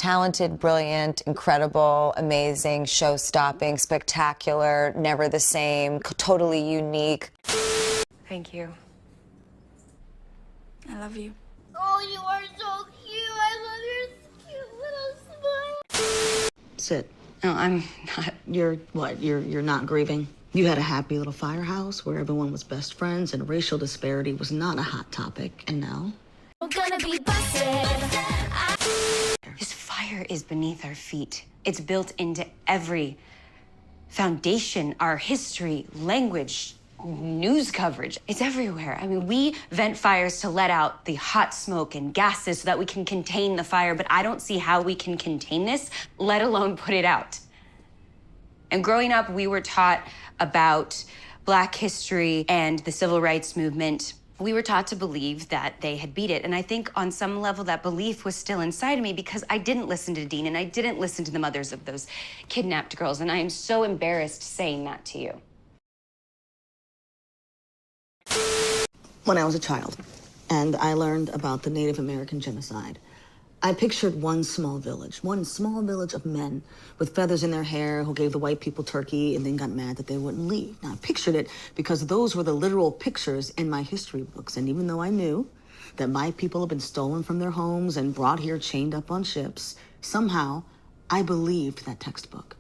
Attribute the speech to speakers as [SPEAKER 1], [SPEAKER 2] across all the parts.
[SPEAKER 1] talented, brilliant, incredible, amazing, show-stopping, spectacular, never the same, totally unique.
[SPEAKER 2] Thank you.
[SPEAKER 3] I love you.
[SPEAKER 4] Oh, you are so cute. I love your cute little smile.
[SPEAKER 5] Sit.
[SPEAKER 2] No, I'm not.
[SPEAKER 5] You're what? You're not grieving? You had a happy little firehouse where everyone was best friends and racial disparity was not a hot topic, and now?
[SPEAKER 4] I'm gonna be busted.
[SPEAKER 2] This fire is beneath our feet. It's built into every foundation, our history, language, news coverage. It's everywhere. I mean, we vent fires to let out the hot smoke and gases so that we can contain the fire, but I don't see how we can contain this, let alone put it out. And growing up, we were taught about Black history and the civil rights movement. We were taught to believe that they had beat it. And I think on some level that belief was still inside of me because I didn't listen to Dean and I didn't listen to the mothers of those kidnapped girls. And I am so embarrassed saying that to you.
[SPEAKER 5] When I was a child and I learned about the Native American genocide, I pictured one small village of men with feathers in their hair who gave the white people turkey and then got mad that they wouldn't leave. Now, I pictured it because those were the literal pictures in my history books. And even though I knew that my people had been stolen from their homes and brought here chained up on ships, somehow I believed that textbook.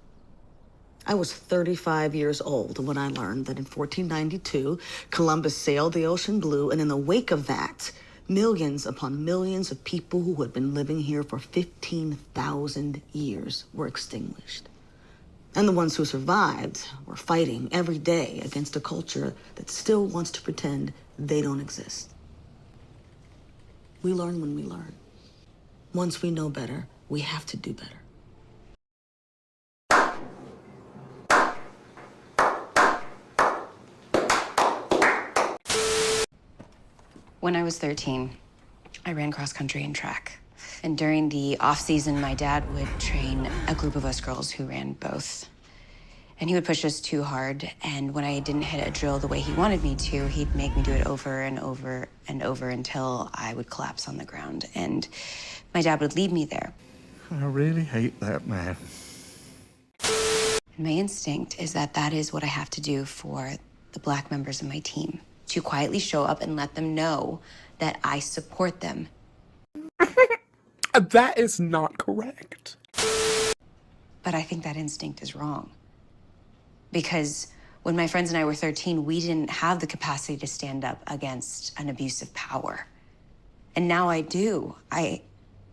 [SPEAKER 5] I was 35 years old when I learned that in 1492, Columbus sailed the ocean blue, and in the wake of that, millions upon millions of people who had been living here for 15,000 years were extinguished. And the ones who survived were fighting every day against a culture that still wants to pretend they don't exist. We learn when we learn. Once we know better, we have to do better.
[SPEAKER 2] When I was 13, I ran cross country and track. And during the off season, my dad would train a group of us girls who ran both. And he would push us too hard. And when I didn't hit a drill the way he wanted me to, he'd make me do it over and over and over until I would collapse on the ground. And my dad would leave me there.
[SPEAKER 6] I really hate that man.
[SPEAKER 2] And my instinct is that that is what I have to do for the Black members of my team. To quietly show up and let them know that I support them.
[SPEAKER 6] That is not correct.
[SPEAKER 2] But I think that instinct is wrong. Because when my friends and I were 13, we didn't have the capacity to stand up against an abuse of power. And now I do. I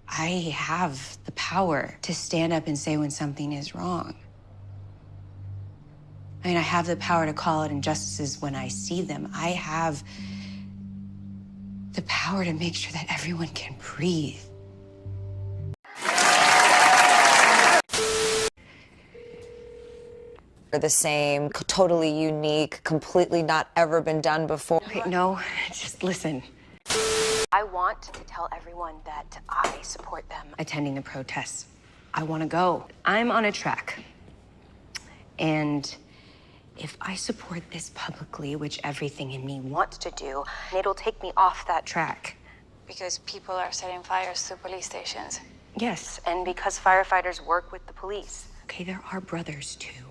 [SPEAKER 2] have the power to stand up and say when something is wrong. I mean, I have the power to call out injustices when I see them. I have the power to make sure that everyone can breathe.
[SPEAKER 1] The same, totally unique, completely not ever been done before.
[SPEAKER 2] Okay, no, just listen. I want to tell everyone that I support them attending the protests. I want to go. I'm on a track. And if I support this publicly, which everything in me wants to do, it'll take me off that track.
[SPEAKER 3] Because people are setting fires to police stations.
[SPEAKER 2] Yes, and because firefighters work with the police. Okay, there are brothers too.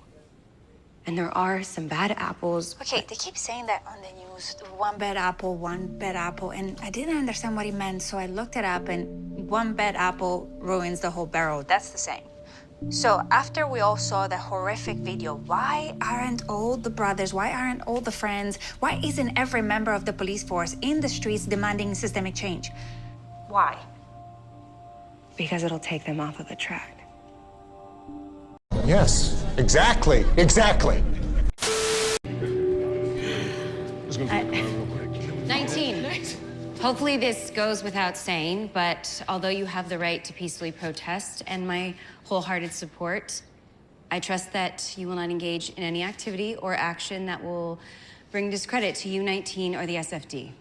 [SPEAKER 2] And there are some bad apples.
[SPEAKER 3] Okay, they keep saying that on the news, one bad apple, and I didn't understand what it meant, so I looked it up, and one bad apple ruins the whole barrel. That's the saying. So after we all saw the horrific video, why aren't all the brothers, why aren't all the friends, why isn't every member of the police force in the streets demanding systemic change? Why?
[SPEAKER 2] Because it'll take them off of the track.
[SPEAKER 7] Yes, exactly.
[SPEAKER 2] 19. Hopefully this goes without saying, but although you have the right to peacefully protest and my wholehearted support, I trust that you will not engage in any activity or action that will bring discredit to you, 19, or the SFD.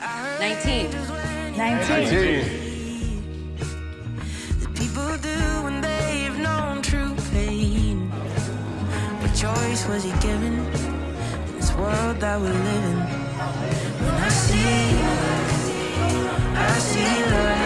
[SPEAKER 2] 19.
[SPEAKER 8] The people do when they've known true pain. What choice was he given in this world that we're living? When I see light.